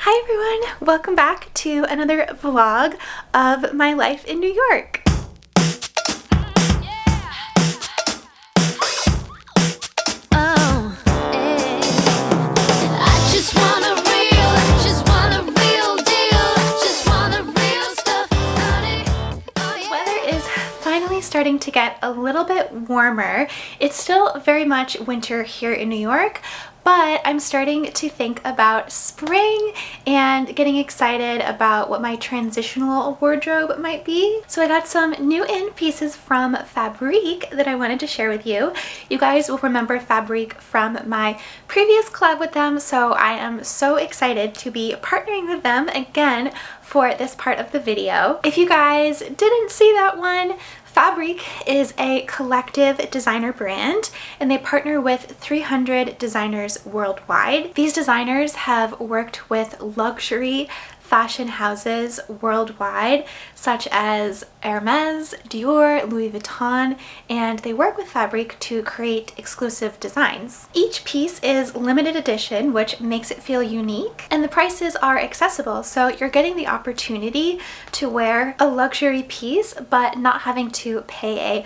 Hi everyone! Welcome back to another vlog of my life in New York. Starting to get a little bit warmer. It's still very much winter here in New York, but I'm starting to think about spring and getting excited about what my transitional wardrobe might be. So I got some new in pieces from Fabrique that I wanted to share with you. You guys will remember Fabrique from my previous collab with them, so I am so excited to be partnering with them again for this part of the video. If you guys didn't see that one, Fabrique is a collective designer brand and they partner with 300 designers worldwide. These designers have worked with luxury fashion houses worldwide such as Errands, Dior, Louis Vuitton, and they work with Fabrique to create exclusive designs. Each piece is limited edition, which makes it feel unique, and the prices are accessible, so you're getting the opportunity to wear a luxury piece but not having to pay a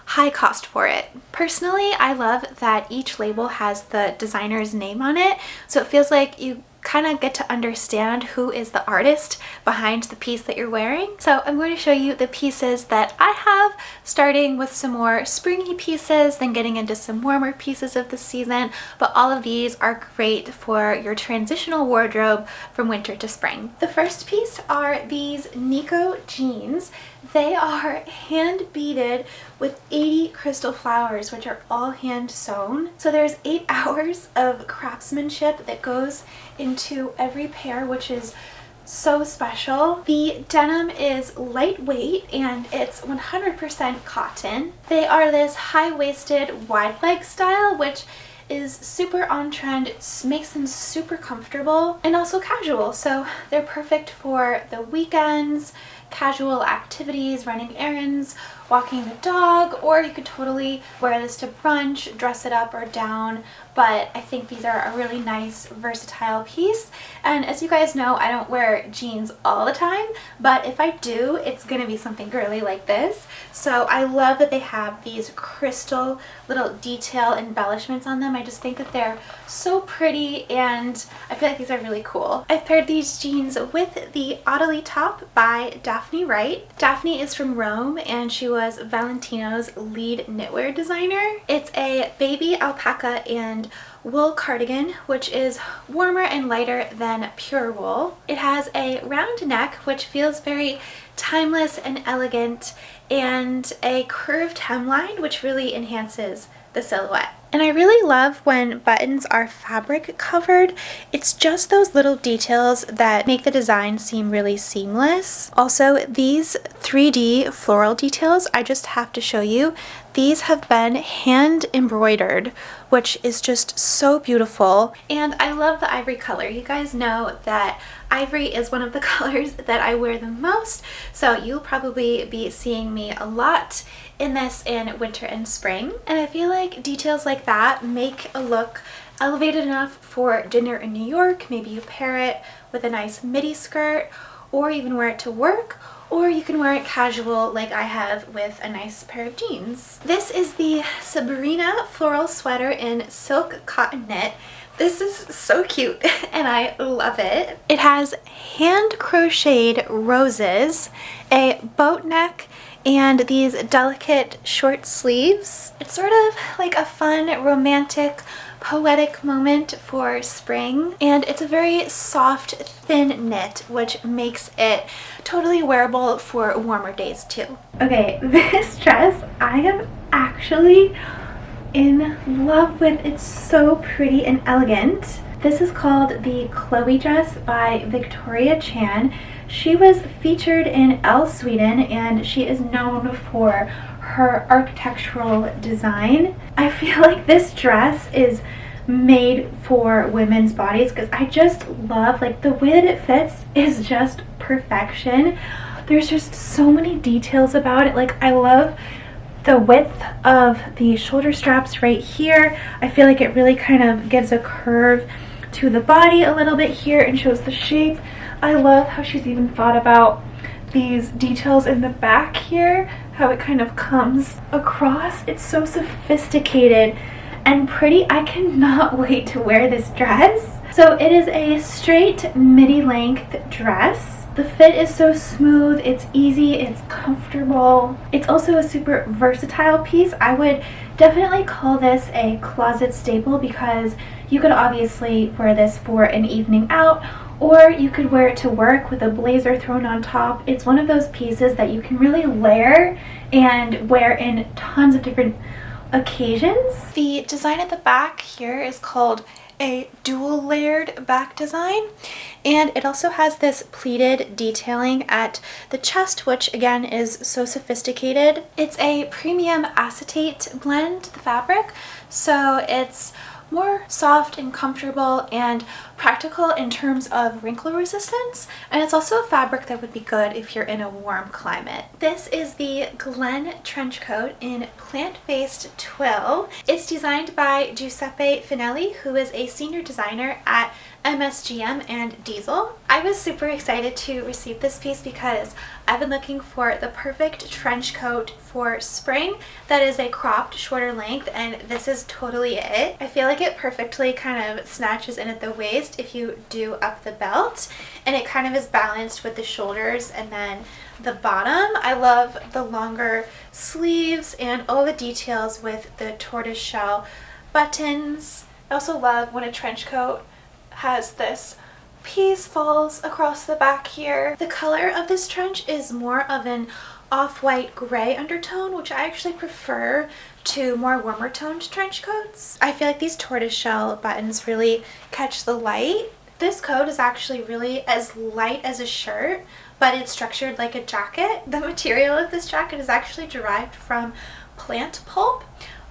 high cost for it. Personally, I love that each label has the designer's name on it, so it feels like you kind of get to understand who is the artist behind the piece that you're wearing. So I'm going to show you the pieces that I have, starting with some more springy pieces, then getting into some warmer pieces of the season, but all of these are great for your transitional wardrobe from winter to spring. The first piece are these Nico jeans. They are hand beaded with 80 crystal flowers, which are all hand sewn. So there's 8 hours of craftsmanship that goes into every pair, which is so special. The denim is lightweight and it's 100% cotton. They are this high-waisted wide leg style, which is super on trend. It makes them super comfortable and also casual, so they're perfect for the weekends, casual activities, running errands, walking the dog, or you could totally wear this to brunch, dress it up or down. But I think these are a really nice versatile piece, and as you guys know, I don't wear jeans all the time, but if I do, it's gonna be something girly like this. So I love that they have these crystal little detail embellishments on them. I just think that they're so pretty and I feel like these are really cool. I've paired these jeans with the Ottilie top by Daphne Wright. Daphne is from Rome and she was Valentino's lead knitwear designer. It's a baby alpaca and wool cardigan, which is warmer and lighter than pure wool. It has a round neck, which feels very timeless and elegant, and a curved hemline, which really enhances the silhouette. And I really love when buttons are fabric covered. It's just those little details that make the design seem really seamless. Also, these 3D floral details, I just have to show you, these have been hand embroidered, which is just so beautiful. And I love the ivory color. You guys know that ivory is one of the colors that I wear the most, so you'll probably be seeing me a lot in this in winter and spring. And I feel like details like that make a look elevated enough for dinner in New York. Maybe you pair it with a nice midi skirt, or even wear it to work, or you can wear it casual like I have with a nice pair of jeans. This is the Sabrina floral sweater in silk cotton knit. This is so cute and I love it. It has hand crocheted roses, a boat neck, and these delicate short sleeves. It's sort of like a fun, romantic, poetic moment for spring, and it's a very soft, thin knit, which makes it totally wearable for warmer days too. Okay, this dress I am actually in love with. It's so pretty and elegant. This is called the Chloe dress by Victoria Chan. She was featured in Elle Sweden and she is known for her architectural design. I feel like this dress is made for women's bodies because I just love, like, the way that it fits is just perfection. There's just so many details about it. Like, I love the width of the shoulder straps right here. I feel like it really kind of gives a curve to the body a little bit here and shows the shape. I love how she's even thought about these details in the back here, how it kind of comes across. It's so sophisticated and pretty. I cannot wait to wear this dress. So it is a straight midi length dress. The fit is so smooth, it's easy, it's comfortable. It's also a super versatile piece. I would definitely call this a closet staple because you could obviously wear this for an evening out, or you could wear it to work with a blazer thrown on top. It's one of those pieces that you can really layer and wear in tons of different occasions. The design at the back here is called a dual layered back design, and it also has this pleated detailing at the chest, which again is so sophisticated. It's a premium acetate blend, the fabric, so it's more soft and comfortable and practical in terms of wrinkle resistance, and it's also a fabric that would be good if you're in a warm climate. This is the Glen trench coat in plant-based twill. It's designed by Giuseppe Finelli, who is a senior designer at MSGM and Diesel. I was super excited to receive this piece because I've been looking for the perfect trench coat for spring that is a cropped shorter length, and this is totally it. I feel like it perfectly kind of snatches in at the waist if you do up the belt, and it kind of is balanced with the shoulders and then the bottom. I love the longer sleeves and all the details with the tortoiseshell buttons. I also love when a trench coat has this piece falls across the back here. The color of this trench is more of an off-white gray undertone, which I actually prefer to more warmer toned trench coats. I feel like these tortoiseshell buttons really catch the light. This coat is actually really as light as a shirt, but it's structured like a jacket. The material of this jacket is actually derived from plant pulp,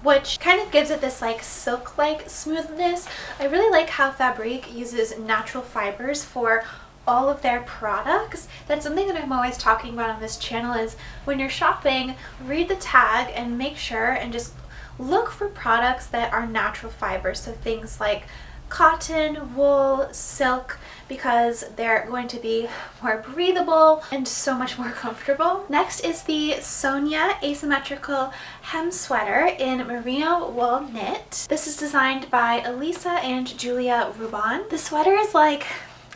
which kind of gives it this like silk-like smoothness. I really like how Fabrique uses natural fibers for all of their products. That's something that I'm always talking about on this channel, is when you're shopping, read the tag and make sure and just look for products that are natural fibers. So things like cotton, wool, silk, because they're going to be more breathable and so much more comfortable. Next is the Sonia asymmetrical hem sweater in merino wool knit. This is designed by Elisa and Julia Ruban. The sweater is like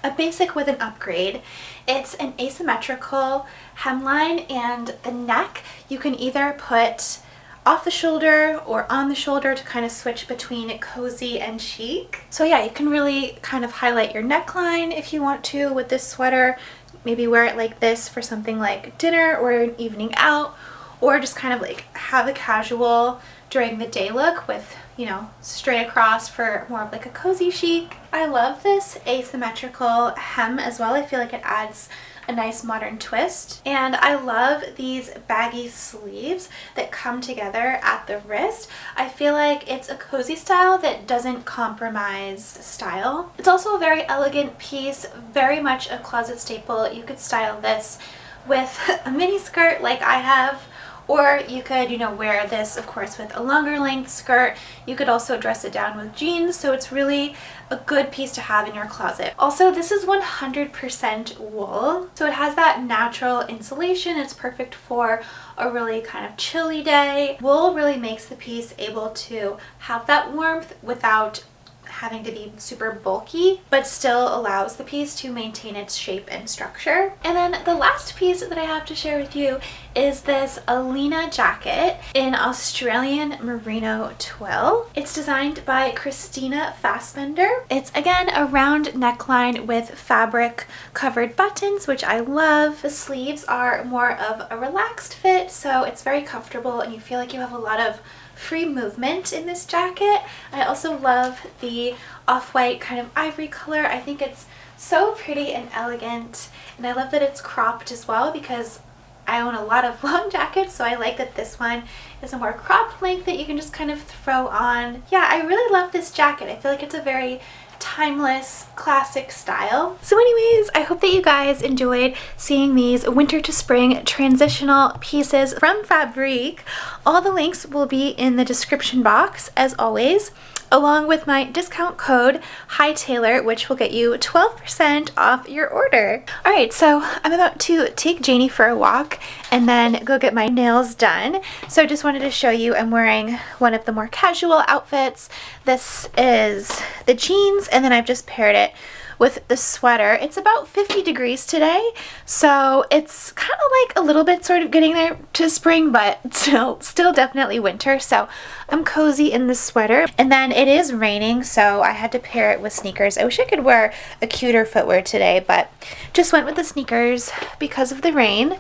a basic with an upgrade. It's an asymmetrical hemline, and the neck you can either put off the shoulder or on the shoulder to kind of switch between cozy and chic. So yeah, you can really kind of highlight your neckline if you want to with this sweater. Maybe wear it like this for something like dinner or an evening out, or just kind of like have a casual during the day look with, you know, straight across for more of like a cozy chic. I love this asymmetrical hem as well. I feel like it adds a nice modern twist, and I love these baggy sleeves that come together at the wrist. I feel like it's a cozy style that doesn't compromise style. It's also a very elegant piece, very much a closet staple. You could style this with a mini skirt like I have, or you could, you know, wear this of course with a longer length skirt. You could also dress it down with jeans, so it's really a good piece to have in your closet. Also, this is 100% wool, so it has that natural insulation. It's perfect for a really kind of chilly day. Wool really makes the piece able to have that warmth without having to be super bulky, but still allows the piece to maintain its shape and structure. And then the last piece that I have to share with you is this Alina jacket in Australian merino twill. It's designed by Christina Fassbender. It's again a round neckline with fabric covered buttons, which I love. The sleeves are more of a relaxed fit, so it's very comfortable and you feel like you have a lot of free movement in this jacket. I also love the off-white kind of ivory color. I think it's so pretty and elegant, and I love that it's cropped as well because I own a lot of long jackets, so I like that this one is a more cropped length that you can just kind of throw on. Yeah, I really love this jacket. I feel like it's a very timeless, classic style. So anyways, I hope that you guys enjoyed seeing these winter to spring transitional pieces from Fabrique. All the links will be in the description box as always. along with my discount code HIGHTAILOR, which will get you 12% off your order. Alright, so I'm about to take Janie for a walk and then go get my nails done. So I just wanted to show you I'm wearing one of the more casual outfits. This is the jeans, and then I've just paired it with the sweater. It's about 50 degrees today, so it's kind of like a little bit sort of getting there to spring, but still definitely winter. So I'm cozy in the sweater, and then it is raining, so I had to pair it with sneakers. I wish I could wear a cuter footwear today, but just went with the sneakers because of the rain.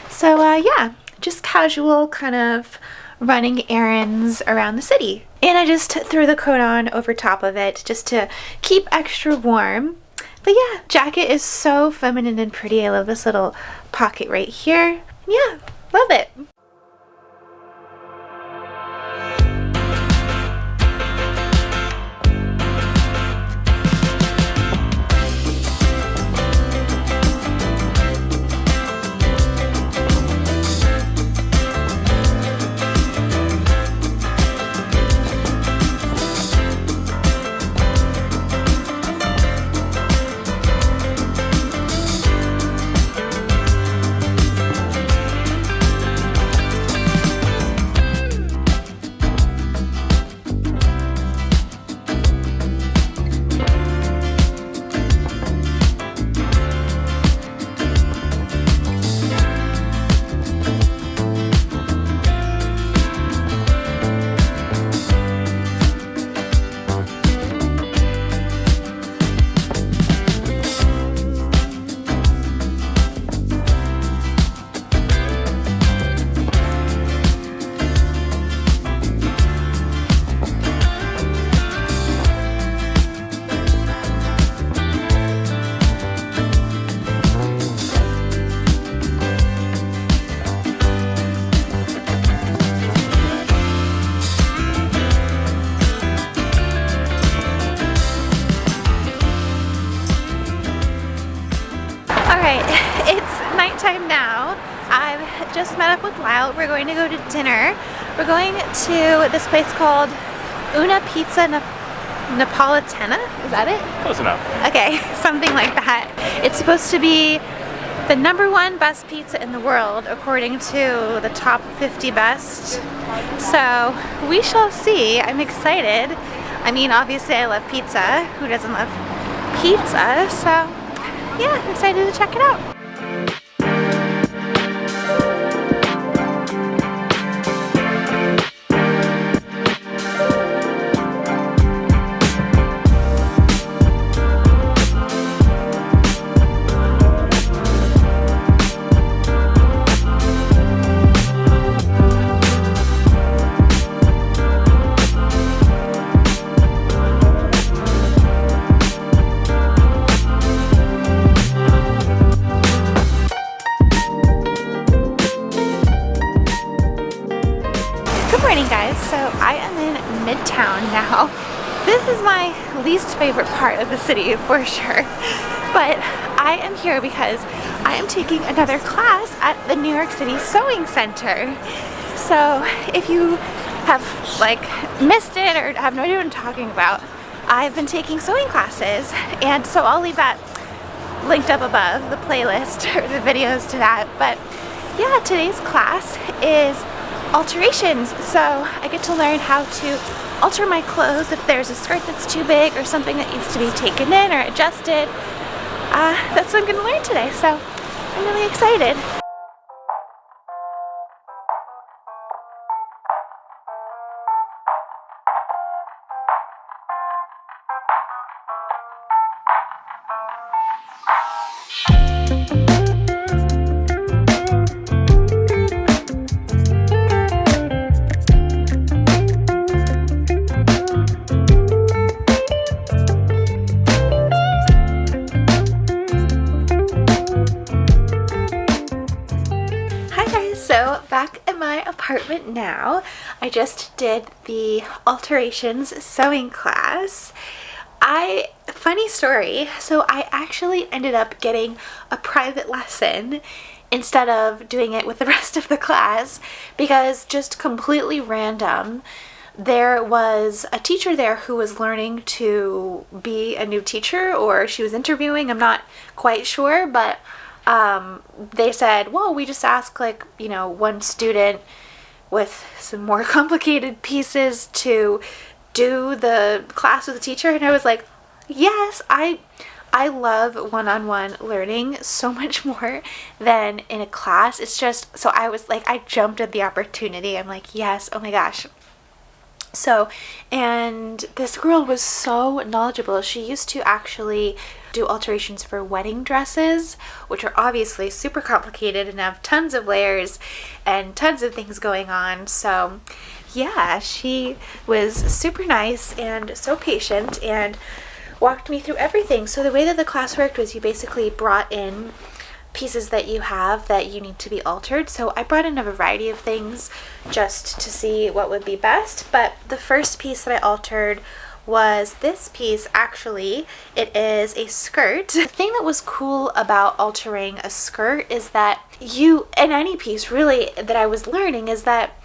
So yeah, just casual kind of running errands around the city. And I just threw the coat on over top of it just to keep extra warm. But yeah, jacket is so feminine and pretty. I love this little pocket right here. Yeah, love it. It's nighttime now. I've just met up with Lyle. We're going to go to dinner. We're going to this place called Una Pizza Napolitana. Is that it? Close enough. Okay, something like that. It's supposed to be the #1 best pizza in the world according to the top 50 best. So we shall see. I'm excited. I mean, obviously I love pizza. Who doesn't love pizza? So yeah, I'm excited to check it out. So I am in Midtown now. This is my least favorite part of the city for sure, but I am here because I am taking another class at the New York City Sewing Center. So if you have like missed it or have no idea what I'm talking about, I've been taking sewing classes, and so I'll leave that linked up above, the playlist or the videos to that. But yeah, today's class is alterations, so I get to learn how to alter my clothes if there's a skirt that's too big or something that needs to be taken in or adjusted. That's what I'm going to learn today, so I'm really excited. So back in my apartment now. I just did the alterations sewing class. Funny story, so I actually ended up getting a private lesson instead of doing it with the rest of the class because just completely random. there was a teacher there who was learning to be a new teacher, or she was interviewing, I'm not quite sure, but they said, well, we just ask like, you know, one student with some more complicated pieces to do the class with the teacher. And I was like, yes, I love one-on-one learning so much more than in a class. It's just, so I was like, I jumped at the opportunity. I'm like, yes, oh my gosh. So, and this girl was so knowledgeable. She used to actually do alterations for wedding dresses, which are obviously super complicated and have tons of layers and tons of things going on. So yeah, she was super nice and so patient and walked me through everything. So the way that the class worked was you basically brought in pieces that you have that you need to be altered. So I brought in a variety of things just to see what would be best, but the first piece that I altered was this piece. Actually, it is a skirt. The thing that was cool about altering a skirt is that you, in any piece really that I was learning, is that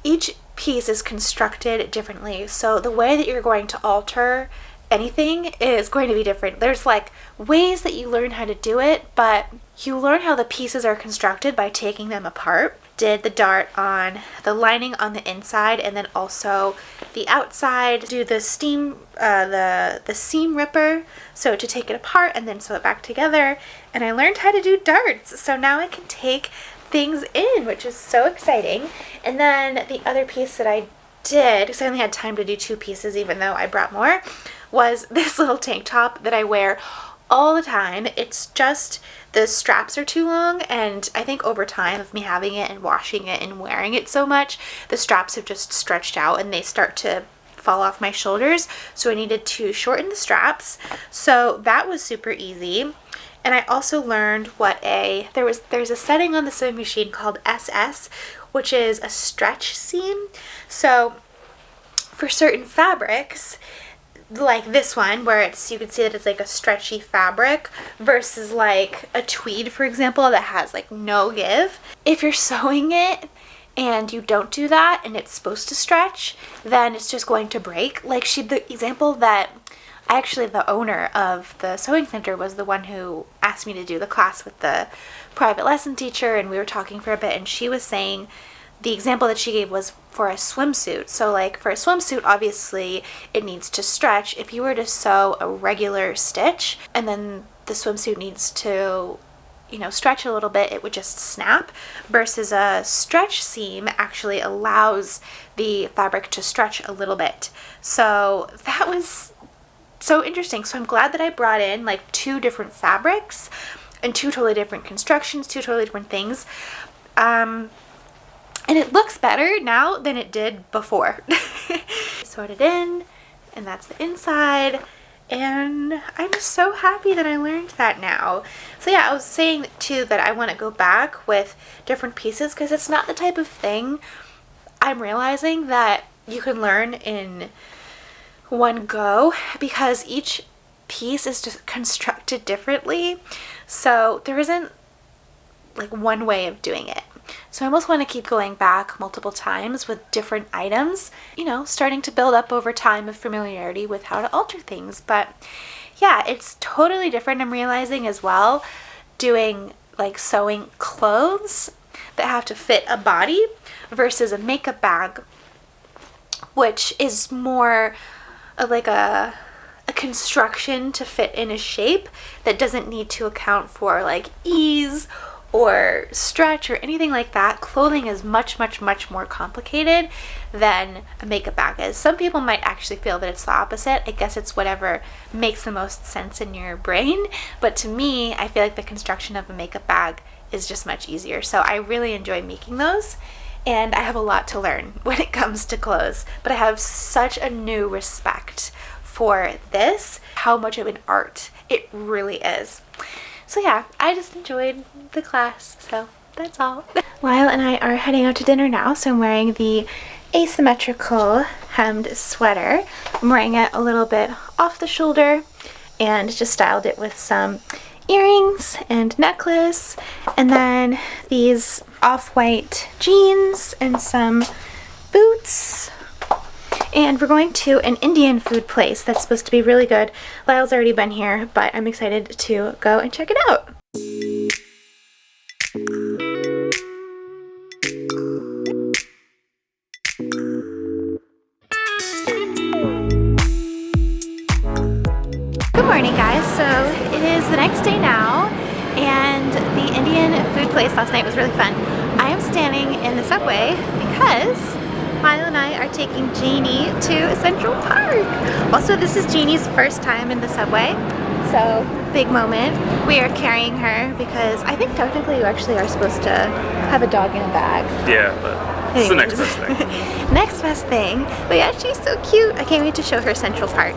each piece is constructed differently. So the way that you're going to alter anything is going to be different. There's like ways that you learn how to do it, but you learn how the pieces are constructed by taking them apart. Did the dart on the lining on the inside and then also the outside. Do the seam ripper, so to take it apart and then sew it back together. And I learned how to do darts, so now I can take things in, which is so exciting. And then the other piece that I did, because I only had time to do 2 pieces even though I brought more, was this little tank top that I wear all the time. It's just the straps are too long, and I think over time of me having it and washing it and wearing it so much, the straps have just stretched out and they start to fall off my shoulders, so I needed to shorten the straps. So that was super easy. And I also learned what there's a setting on the sewing machine called SS, which is a stretch seam. So for certain fabrics, like this one, where you can see that it's like a stretchy fabric versus like a tweed, for example, that has like no give. If you're sewing it and you don't do that and it's supposed to stretch, then it's just going to break. Like the example that the owner of the sewing center was the one who asked me to do the class with the private lesson teacher, and we were talking for a bit, and she was saying the example that she gave was for a swimsuit. So like for a swimsuit, obviously it needs to stretch. If you were to sew a regular stitch and then the swimsuit needs to, you know, stretch a little bit, it would just snap, versus a stretch seam actually allows the fabric to stretch a little bit. So that was so interesting. So I'm glad that I brought in like 2 different fabrics and 2 totally different constructions, 2 totally different things. And it looks better now than it did before. Sewed it in, and that's the inside. And I'm so happy that I learned that now. So yeah, I was saying too that I want to go back with different pieces, because it's not the type of thing I'm realizing that you can learn in one go, because each piece is just constructed differently. So there isn't like one way of doing it. So I almost want to keep going back multiple times with different items, you know, starting to build up over time of familiarity with how to alter things. But yeah, it's totally different. I'm realizing as well, doing like sewing clothes that have to fit a body versus a makeup bag, which is more of like a construction to fit in a shape that doesn't need to account for like ease or stretch or anything like that. Clothing is much more complicated than a makeup bag is. Some people might actually feel that it's the opposite. I guess it's whatever makes the most sense in your brain, but to me, I feel like the construction of a makeup bag is just much easier. So I really enjoy making those, and I have a lot to learn when it comes to clothes, but I have such a new respect for this, how much of an art it really is. So yeah, I just enjoyed the class, so that's all. Lyle and I are heading out to dinner now, so I'm wearing the asymmetrical hemmed sweater. I'm wearing it a little bit off the shoulder and just styled it with some earrings and necklace, and then these off-white jeans and some boots. And we're going to an Indian food place that's supposed to be really good. Lyle's already been here, but I'm excited to go and check it out. Good morning, guys. So it is the next day now, and the Indian food place last night was really fun. I am standing in the subway because Lyle and I are taking Janie to Central Park. Also, this is Janie's first time in the subway, so big moment. We are carrying her because I think technically you actually are supposed to have a dog in a bag. Yeah, but it's the next best thing. Next best thing. But yeah, she's so cute. I can't wait to show her Central Park.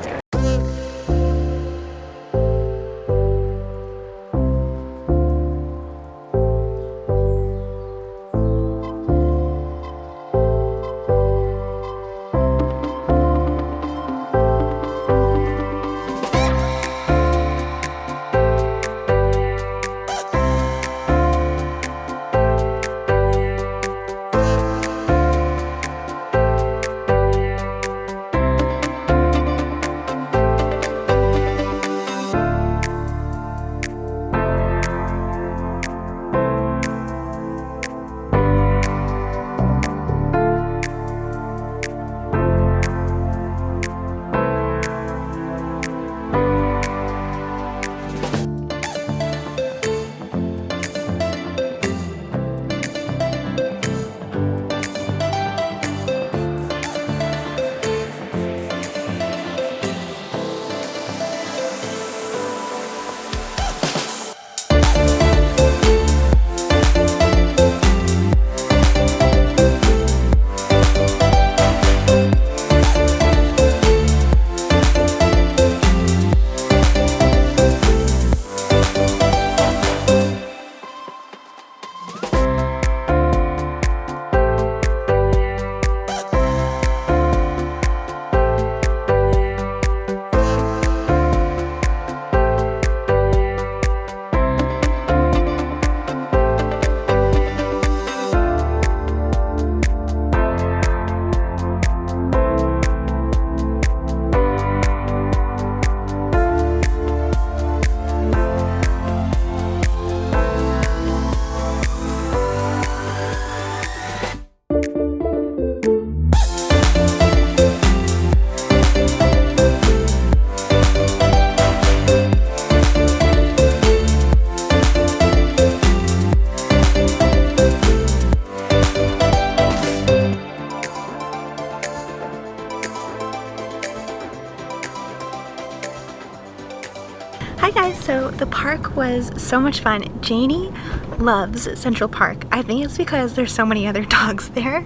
Hi guys, so the park was so much fun. Janie loves Central Park. I think it's because there's so many other dogs there.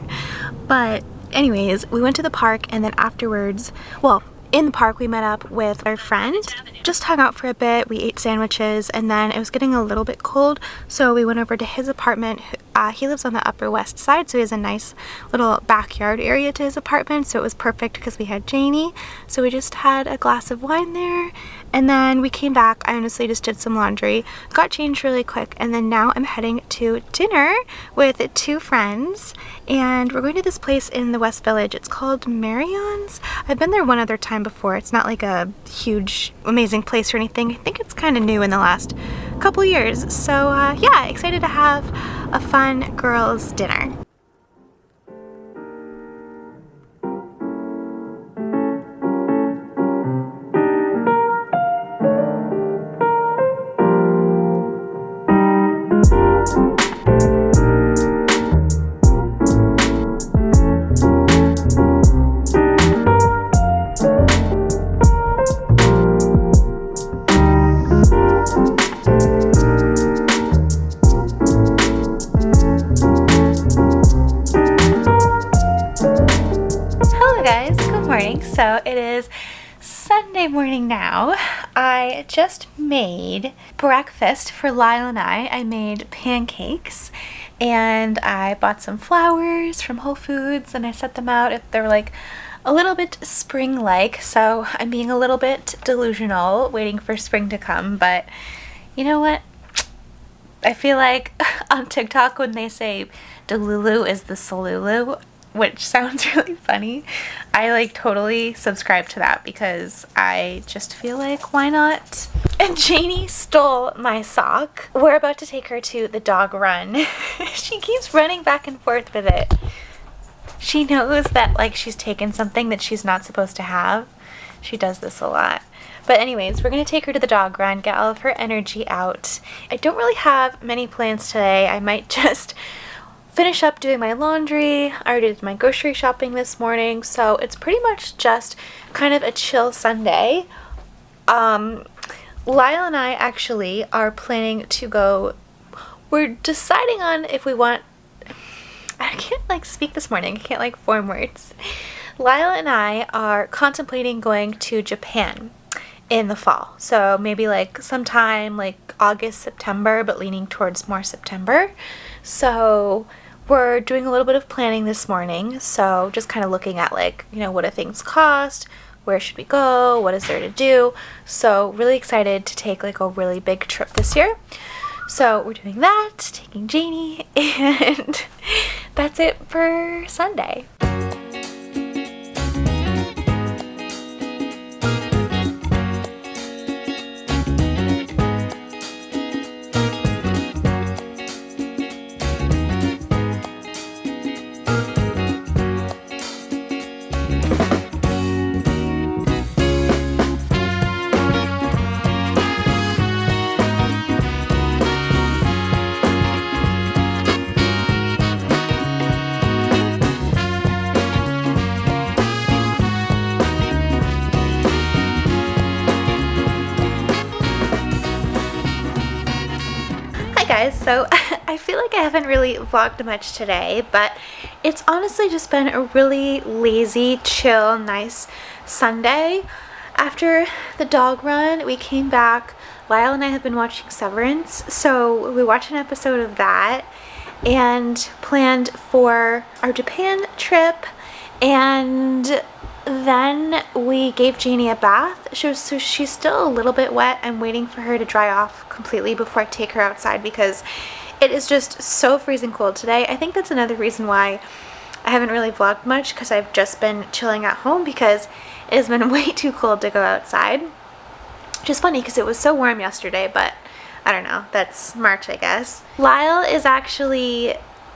But anyways, we went to the park and then afterwards, well, in the park we met up with our friend, just hung out for a bit, we ate sandwiches, and then it was getting a little bit cold, so we went over to his apartment. He lives on the Upper West Side, so he has a nice little backyard area to his apartment, so it was perfect because we had Janie. So we just had a glass of wine there, and then we came back. I honestly just did some laundry, got changed really quick, and then now I'm heading to dinner with two friends, and we're going to this place in the West Village. It's called Marion's. I've been there one other time before. It's not like a huge, amazing place or anything. I think it's kind of new in the last couple years. So yeah, excited to have a fun girls' dinner. So it is Sunday morning now. I just made breakfast for Lyle and I made pancakes and I bought some flowers from Whole Foods and I set them out. They're like a little bit spring-like, so I'm being a little bit delusional waiting for spring to come, but you know what? I feel like on TikTok when they say Delulu is the Salulu, which sounds really funny. I like totally subscribe to that because I just feel like, why not? And Janie stole my sock. We're about to take her to the dog run. She keeps running back and forth with it. She knows that like she's taken something that she's not supposed to have. She does this a lot. But anyways, we're going to take her to the dog run, get all of her energy out. I don't really have many plans today. I might just finish up doing my laundry. I already did my grocery shopping this morning, so it's pretty much just kind of a chill Sunday. Lyle and I actually are planning to go, we're deciding on if we want, I can't like speak this morning, I can't like form words. Lyle and I are contemplating going to Japan in the fall, so maybe like sometime like August, September, but leaning towards more September. So we're doing a little bit of planning this morning, so just kind of looking at like, you know, what do things cost, where should we go, what is there to do. So really excited to take like a really big trip this year. So we're doing that, taking Janie, and that's it for Sunday. Guys, so I feel like I haven't really vlogged much today, but it's honestly just been a really lazy, chill, nice Sunday. After the dog run, we came back. Lyle and I have been watching Severance, so we watched an episode of that and planned for our Japan trip, and then we gave Janie a bath. So she's still a little bit wet. I'm waiting for her to dry off completely before I take her outside because it is just so freezing cold today. I think that's another reason why I haven't really vlogged much, because I've just been chilling at home because it has been way too cold to go outside. Which is funny because it was so warm yesterday, but I don't know. That's March, I guess. Lyle is actually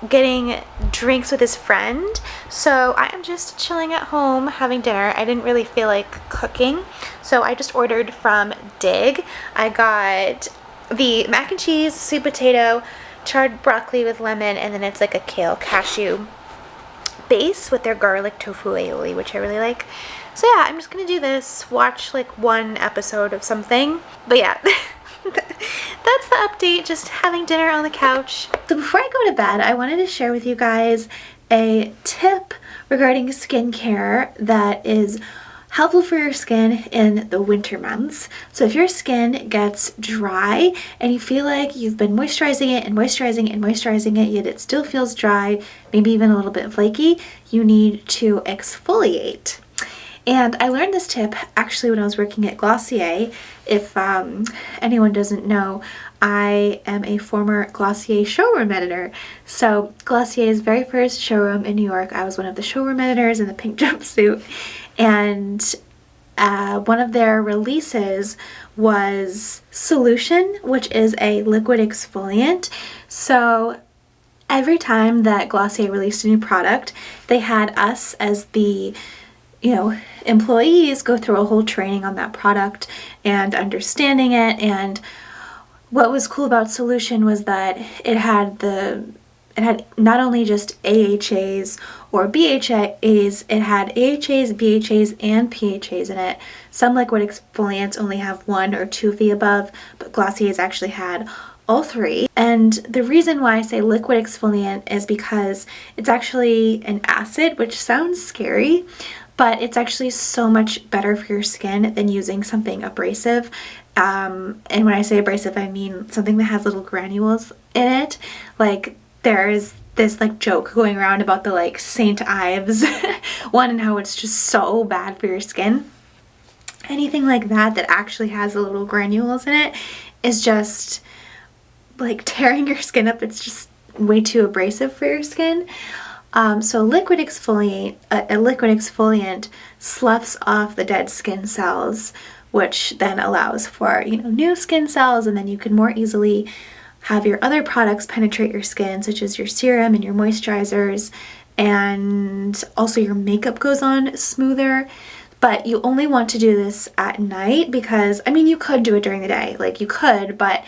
getting drinks with his friend, so I am just chilling at home having dinner. I didn't really feel like cooking, so I just ordered from Dig. I got the mac and cheese, sweet potato, charred broccoli with lemon, and then it's like a kale cashew base with their garlic tofu aioli, which I really like. So yeah, I'm just gonna do this, watch like one episode of something, but yeah. That's the update, just having dinner on the couch. So before I go to bed, I wanted to share with you guys a tip regarding skincare that is helpful for your skin in the winter months. So if your skin gets dry and you feel like you've been moisturizing it and moisturizing it and moisturizing it, yet it still feels dry, maybe even a little bit flaky, you need to exfoliate. And I learned this tip actually when I was working at Glossier. If anyone doesn't know, I am a former Glossier showroom editor. So Glossier's very first showroom in New York, I was one of the showroom editors in the pink jumpsuit. And one of their releases was Solution, which is a liquid exfoliant. So every time that Glossier released a new product, they had us as the employees go through a whole training on that product and understanding it. And what was cool about Solution was that it had not only just AHAs or BHAs, it had AHAs, BHAs, and PHAs in it. Some liquid exfoliants only have one or two of the above, but Glossier's actually had all three. And the reason why I say liquid exfoliant is because it's actually an acid, which sounds scary, but it's actually so much better for your skin than using something abrasive. And when I say abrasive, I mean something that has little granules in it. Like there's this like joke going around about the like St. Ives one and how it's just so bad for your skin. Anything like that actually has the little granules in it is just like tearing your skin up. It's just way too abrasive for your skin. So a liquid exfoliant sloughs off the dead skin cells, which then allows for, new skin cells, and then you can more easily have your other products penetrate your skin, such as your serum and your moisturizers, and also your makeup goes on smoother. But you only want to do this at night because, you could do it during the day, but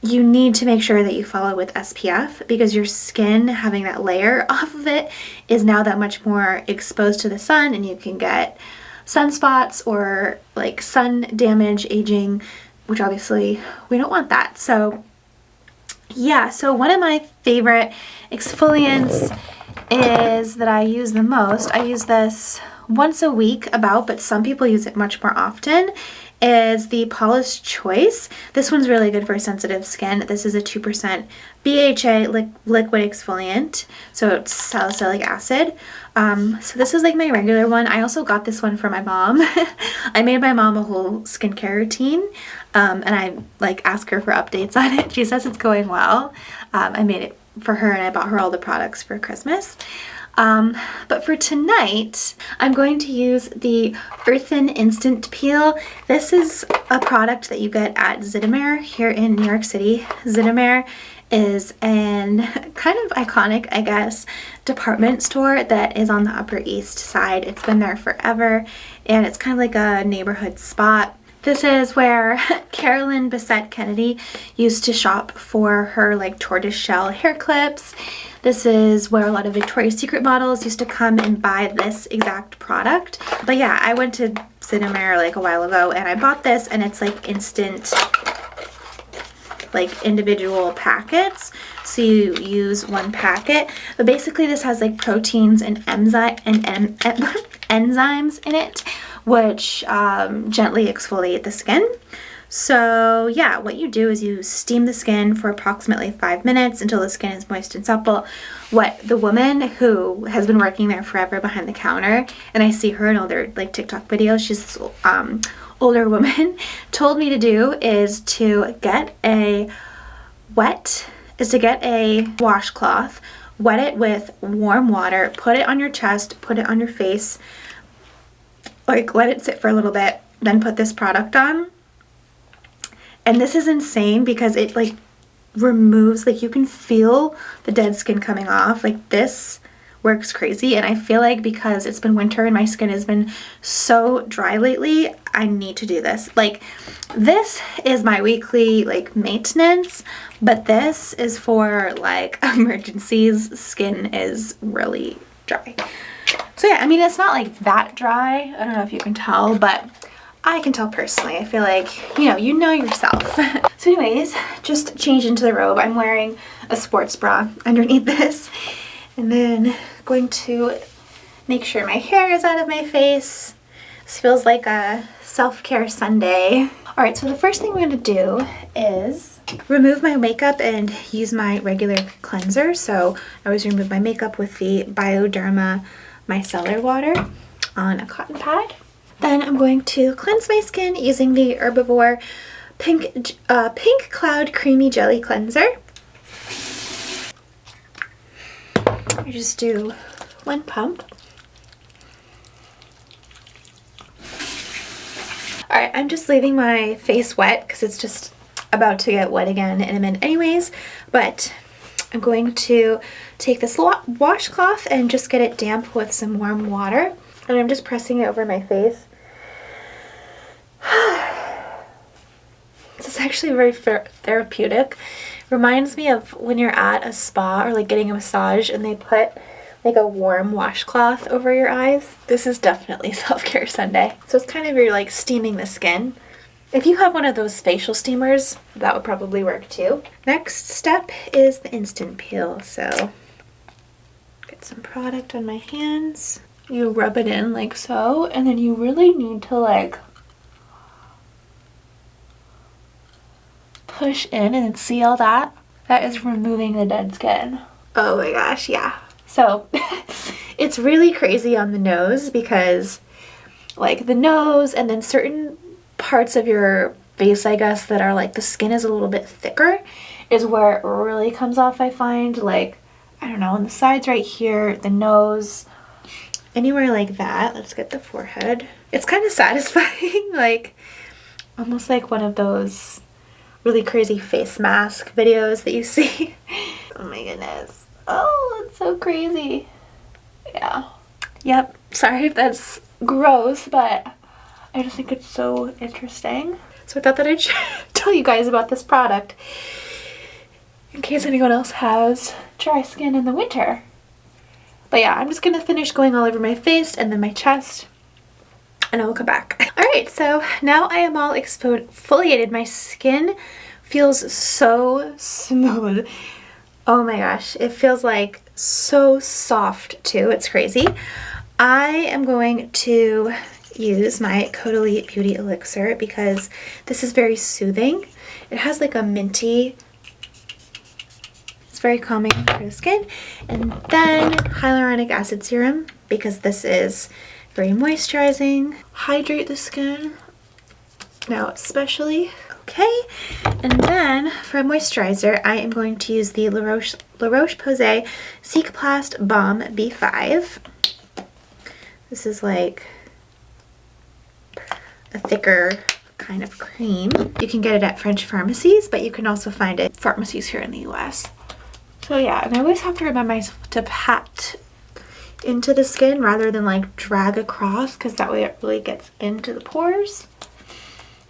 you need to make sure that you follow with SPF, because your skin having that layer off of it is now that much more exposed to the sun, and you can get sunspots or like sun damage, aging, which obviously we don't want that. So yeah, so one of my favorite exfoliants is that I use the most. I use this once a week but some people use it much more often, is the Paula's Choice. This one's really good for sensitive skin. This is a 2% BHA liquid exfoliant, so it's salicylic acid. So this is like my regular one. I also got this one for my mom. I made my mom a whole skincare routine, and I ask her for updates on it. She says it's going well. I made it for her and I bought her all the products for Christmas. But for tonight, I'm going to use the Earthen Instant Peel. This is a product that you get at Zittimer here in New York City. Zittimer is an kind of iconic, I guess, department store that is on the Upper East Side. It's been there forever, and it's kind of like a neighborhood spot. This is where Carolyn Bessette Kennedy used to shop for her tortoiseshell hair clips. This is where a lot of Victoria's Secret models used to come and buy this exact product. But yeah, I went to Zittimer a while ago and I bought this, and it's instant, individual packets. So you use one packet, but basically this has proteins and enzymes in it, which gently exfoliate the skin. So yeah, what you do is you steam the skin for approximately 5 minutes until the skin is moist and supple. What the woman who has been working there forever behind the counter, and I see her in all their TikTok videos, she's this older woman, told me to do is to get a washcloth, wet it with warm water, put it on your chest, put it on your face, let it sit for a little bit, then put this product on. And this is insane because it removes, you can feel the dead skin coming off. This works crazy, and I feel because it's been winter and my skin has been so dry lately, I need to do this. This is my weekly maintenance, but this is for emergencies. Skin is really dry. So yeah, it's not that dry. I don't know if you can tell, but I can tell personally. I feel you know yourself. So anyways, just change into the robe. I'm wearing a sports bra underneath this. And then going to make sure my hair is out of my face. This feels like a self-care Sunday. All right, so the first thing we're gonna do is remove my makeup and use my regular cleanser. So I always remove my makeup with the Bioderma micellar water on a cotton pad. Then I'm going to cleanse my skin using the Herbivore Pink Cloud Creamy Jelly Cleanser. I just do one pump. Alright, I'm just leaving my face wet because it's just about to get wet again in a minute anyways, but I'm going to take this washcloth and just get it damp with some warm water, and I'm just pressing it over my face. This is actually very therapeutic. Reminds me of when you're at a spa or getting a massage and they put a warm washcloth over your eyes. This is definitely self-care Sunday. So it's kind of your steaming the skin. If you have one of those facial steamers, that would probably work too. Next step is the instant peel. So get some product on my hands. You rub it in like so, and then you really need to push in and see all that. That is removing the dead skin. Oh my gosh, yeah. So it's really crazy on the nose because the nose and then certain parts of your face, I guess, that are the skin is a little bit thicker is where it really comes off, I find. I don't know, on the sides right here, the nose, anywhere like that. Let's get the forehead. It's kind of satisfying, like almost like one of those really crazy face mask videos that you see. Oh my goodness. Oh, it's so crazy. Yeah. Yep. Sorry if that's gross, but I just think it's so interesting. So I thought that I'd tell you guys about this product in case anyone else has dry skin in the winter. But yeah, I'm just gonna finish going all over my face and then my chest, and I will come back. All right, so now I am all exfoliated. My skin feels so smooth. Oh my gosh, it feels like so soft too. It's crazy. I am going to use my Caudalie Beauty Elixir because this is very soothing. It has like a minty, it's very calming for the skin. And then hyaluronic acid serum because this is very moisturizing. Hydrate the skin now especially. Okay, and then for moisturizer, I am going to use the La Roche-Posay Cicaplast Balm B5. This is like a thicker kind of cream. You can get it at French pharmacies, but you can also find it at pharmacies here in the US. So yeah, and I always have to remember myself to pat into the skin rather than like drag across, because that way it really gets into the pores.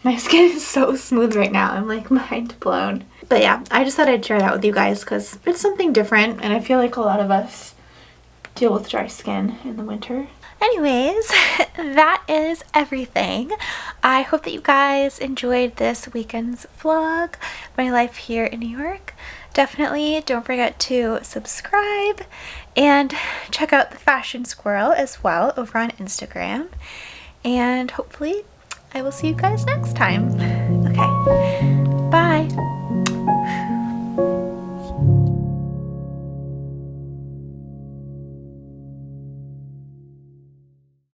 My skin is so smooth right now. I'm like mind blown. But yeah, I just thought I'd share that with you guys because it's something different, and I feel like a lot of us deal with dry skin in the winter. Anyways, that is everything. I hope that you guys enjoyed this weekend's vlog, my life here in New York. Definitely don't forget to subscribe and check out the Fashion Squirrel as well over on Instagram. And hopefully I will see you guys next time. Okay,